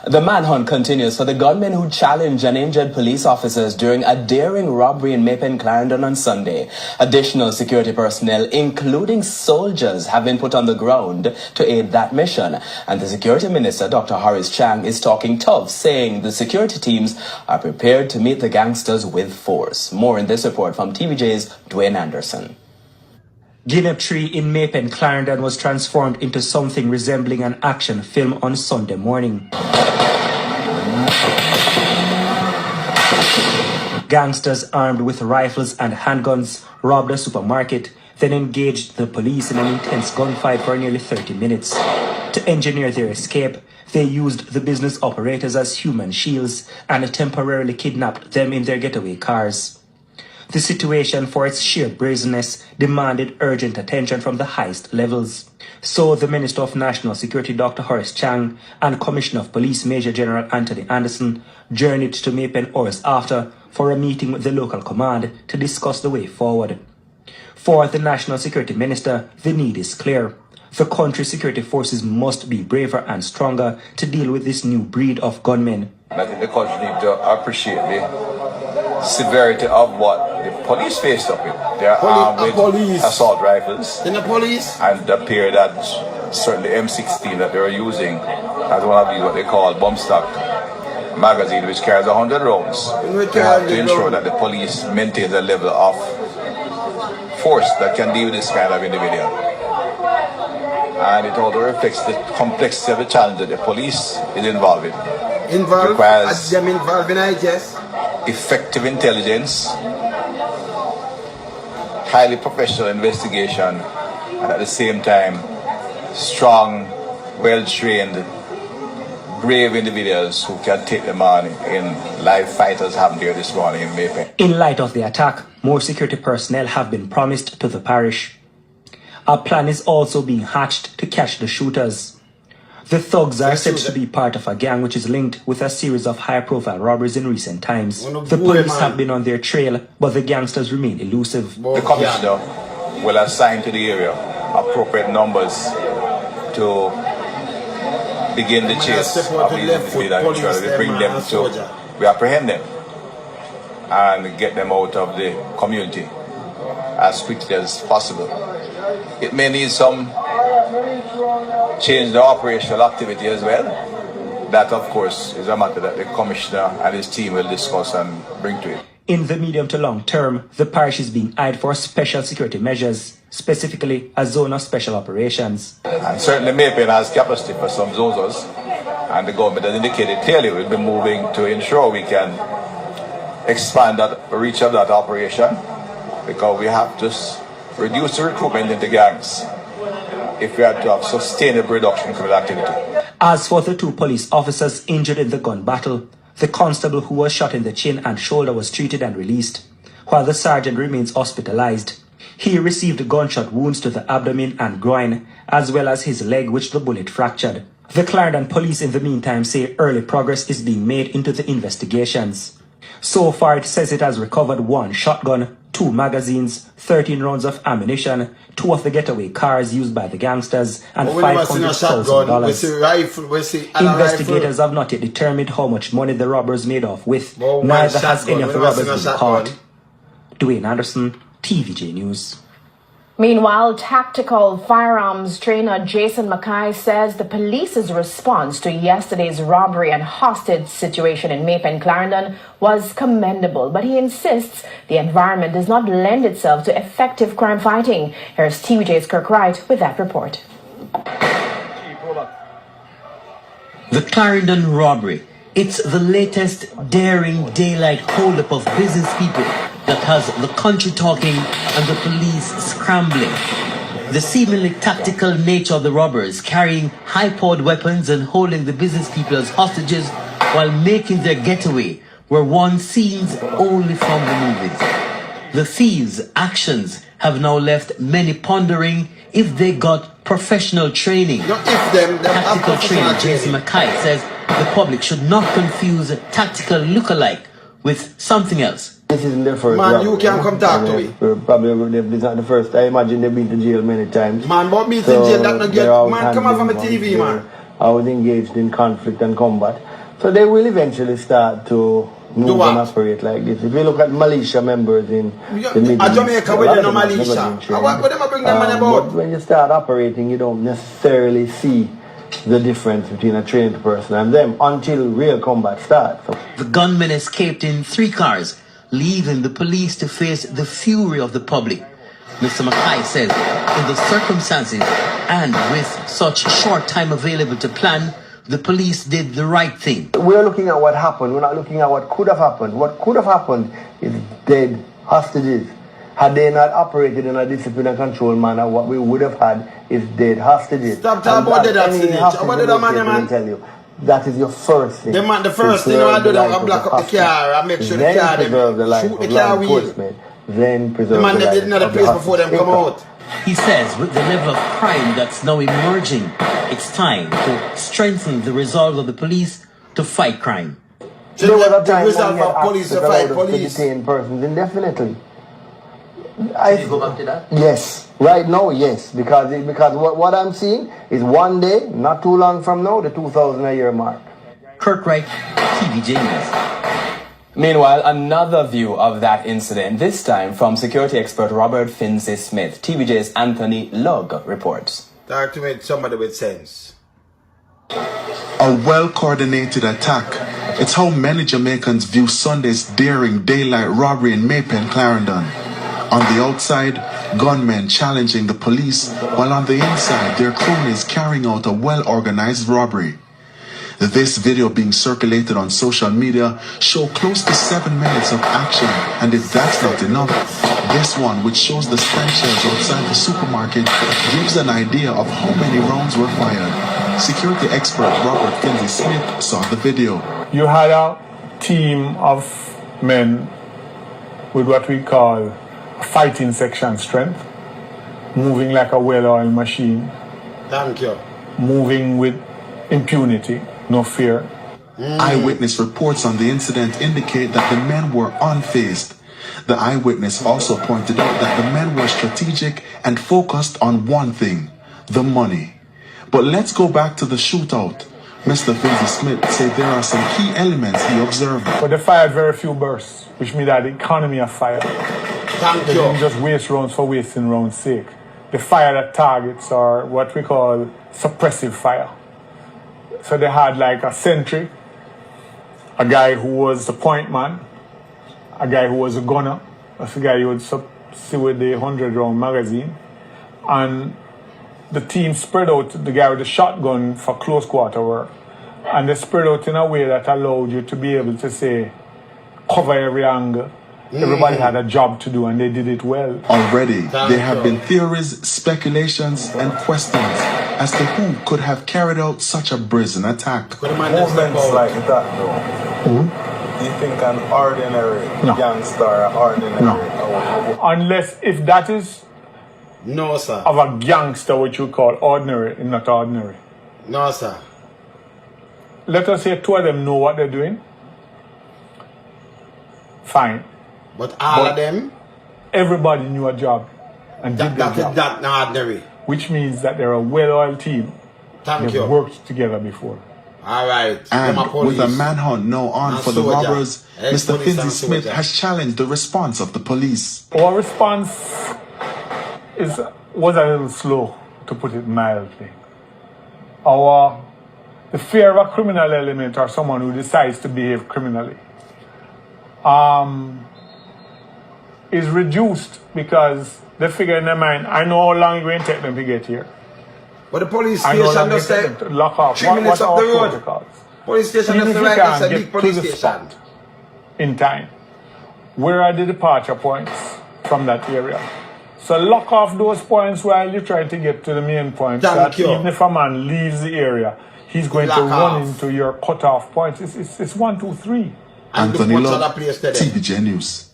The manhunt continues for the gunmen who challenged and injured police officers during a daring robbery in Mapen, Clarendon on Sunday. Additional security personnel, including soldiers, have been put on the ground to aid that mission. And the Security Minister, Dr. Horace Chang, is talking tough, saying the security teams are prepared to meet the gangsters with force. More in this report from TVJ's Dwayne Anderson. Guinea Tree in Mapen, Clarendon was transformed into something resembling an action film on Sunday morning. Gangsters armed with rifles and handguns robbed a supermarket, then engaged the police in an intense gunfight for nearly 30 minutes. To engineer their escape, they used the business operators as human shields and temporarily kidnapped them in their getaway cars. The situation, for its sheer brazenness, demanded urgent attention from the highest levels. So the Minister of National Security, Dr. Horace Chang, and Commissioner of Police, Major General Anthony Anderson, journeyed to Mapen hours after for a meeting with the local command to discuss the way forward. For the National Security Minister, the need is clear. The country's security forces must be braver and stronger to deal with this new breed of gunmen. I think the country needs to appreciate the severity of what the police faced up with. They are armed with assault rifles. In the police? And it appeared that certainly M16 that they were using as one of these what they call bomb stock magazine, which carries 100 rounds. They have to ensure that the police maintains a level of force that can deal with this kind of individual. And it also reflects the complexity of the challenge that the police is involved in. Requires them involved in IGS. Effective intelligence, highly professional investigation, and at the same time, strong, well-trained, brave individuals who can take them on in live fight as happened here this morning in Mayfair. In light of the attack, more security personnel have been promised to the parish. A plan is also being hatched to catch the shooters. The thugs are said to be part of a gang which is linked with a series of high-profile robberies in recent times. The police have been on their trail, but the gangsters remain elusive. The commissioner will assign to the area appropriate numbers to begin the chase of these individuals and try to bring them to, we apprehend them and get them out of the community as quickly as possible. It may need some change the operational activity as well. That, of course, is a matter that the commissioner and his team will discuss and bring to it. In the medium to long term, the parish is being eyed for special security measures, specifically a zone of special operations. And certainly Maypen has capacity for some zones, and the government has indicated clearly we'll be moving to ensure we can expand that reach of that operation, because we have to reduce the recruitment into gangs if we are to have sustainable reduction in criminal activity. As for the two police officers injured in the gun battle, the constable who was shot in the chin and shoulder was treated and released, while the sergeant remains hospitalized. He received gunshot wounds to the abdomen and groin, as well as his leg, which the bullet fractured. The Clarendon police in the meantime say early progress is being made into the investigations. So far, it says it has recovered 1 shotgun, 2 magazines, 13 rounds of ammunition, 2 of the getaway cars used by the gangsters, and $500,000. Investigators have not yet determined how much money the robbers made off with. Neither has any of the robbers been caught. Dwayne Anderson, TVJ News. Meanwhile, tactical firearms trainer Jason Mackay says the police's response to yesterday's robbery and hostage situation in Mapen, Clarendon was commendable, but he insists the environment does not lend itself to effective crime fighting. Here's TVJ's Kirk Wright with that report. The Clarendon robbery. It's the latest daring daylight holdup of business people that has the country talking and the police scrambling. The seemingly tactical nature of the robbers, carrying high-powered weapons and holding the business people as hostages while making their getaway, were one scenes only from the movies. The thieves' actions have now left many pondering if they got professional training. Tactical trainer Jason Mackay says the public should not confuse tactical look-alike with something else. This isn't their first man, robbery. you can come talk to me. Probably it's not the first. I imagine they've been to jail many times. Man, but me to jail that not get. Man, come on from the TV, man. I was engaged in conflict and combat. So they will eventually start to move and operate like this. If you look at militia members in the Middle East, Jamaica, where no militia. What them bring them money about? But when you start operating, you don't necessarily see the difference between a trained person and them until real combat starts. The gunmen escaped in 3 cars, leaving the police to face the fury of the public. Mr. Mackay says, in the circumstances and with such short time available to plan, the police did the right thing. We're looking at what happened. We're not looking at what could have happened. What could have happened is dead hostages. Had they not operated in a discipline and control manner, what we would have had is dead hostages. Stop talking about dead hostages. What did the man tell you? That is your first thing. The first thing I do, I block up the car and make sure the car preserve the life shoot of the car law enforcement. Then preserve the man the that life did another of the place before them hostage. come out. He says with the level of crime that's now emerging, it's time to strengthen the resolve of the police to fight crime. There was a time resolve when of police to fight police. to detain persons indefinitely. Can you go back to that? Yes, right now, yes, because what I'm seeing is one day, not too long from now, the 2,000 a year mark. Kurt Wright, TVJ News. Meanwhile, another view of that incident, this time from security expert Robert Finzi Smith. TVJ's Anthony Lugg reports. Talk to me, somebody with sense. A well-coordinated attack. It's how many Jamaicans view Sunday's daring daylight robbery in Maypen, Clarendon. On the outside, gunmen challenging the police, while on the inside, their cronies carrying out a well-organized robbery. This video being circulated on social media show close to 7 minutes of action, and if that's not enough, this one, which shows the stand shells outside the supermarket, gives an idea of how many rounds were fired. Security expert Robert Finzi Smith saw the video. You had a team of men with what we call a fighting section strength, moving like a well-oiled machine. Thank you. Moving with impunity. No fear. Eyewitness reports on the incident indicate that the men were unfazed. The eyewitness also pointed out that the men were strategic and focused on one thing, the money. But let's go back to the shootout. Mr. Finzi Smith said there are some key elements he observed. But they fired very few bursts, which means that the economy of fire. Thank They you. didn't just waste rounds for wasting rounds' sake. They fired at targets, or what we call suppressive fire. So they had like a sentry, a guy who was the point man, a guy who was a gunner, that's the guy you would see with the 100-round magazine, and the team spread out the guy with the shotgun for close quarter work. And they spread out in a way that allowed you to be able to say, cover every angle. Everybody had a job to do and they did it well. Already, there have been theories, speculations, and questions as to who could have carried out such a brazen attack. Movements like that, though. Do you think an ordinary gangster or ordinary? No. Unless if that is No, sir. of a gangster, what you call ordinary, not ordinary. No, sir. Let us say 2 of them know what they're doing. Fine. But all of them? Everybody knew a job and did their job. That not ordinary. Which means that they're a well-oiled team. Thank They've you. worked together before. All right. And Them a police. with a manhunt now on And for the soldier. robbers, Mr. Ex-police Finzi and Smith soldier. has challenged the response of the police. Our response was a little slow, to put it mildly. The fear of a criminal element or someone who decides to behave criminally is reduced because they figure in their mind, I know how long it's going to take them to get here. But the police I know how station long does it take say them to lock off. 3 minutes up our the road. protocols? Police station Even does if say you right, that's can't a get big to police the station. spot in time, where are the departure points from that area? So lock off those points while you try to get to the main point. So Thank that you. even if a man leaves the area, he's going to Lock run off. into your cutoff points. It's 1, 2, 3. And Anthony look what's Love, other place today. TVJ News.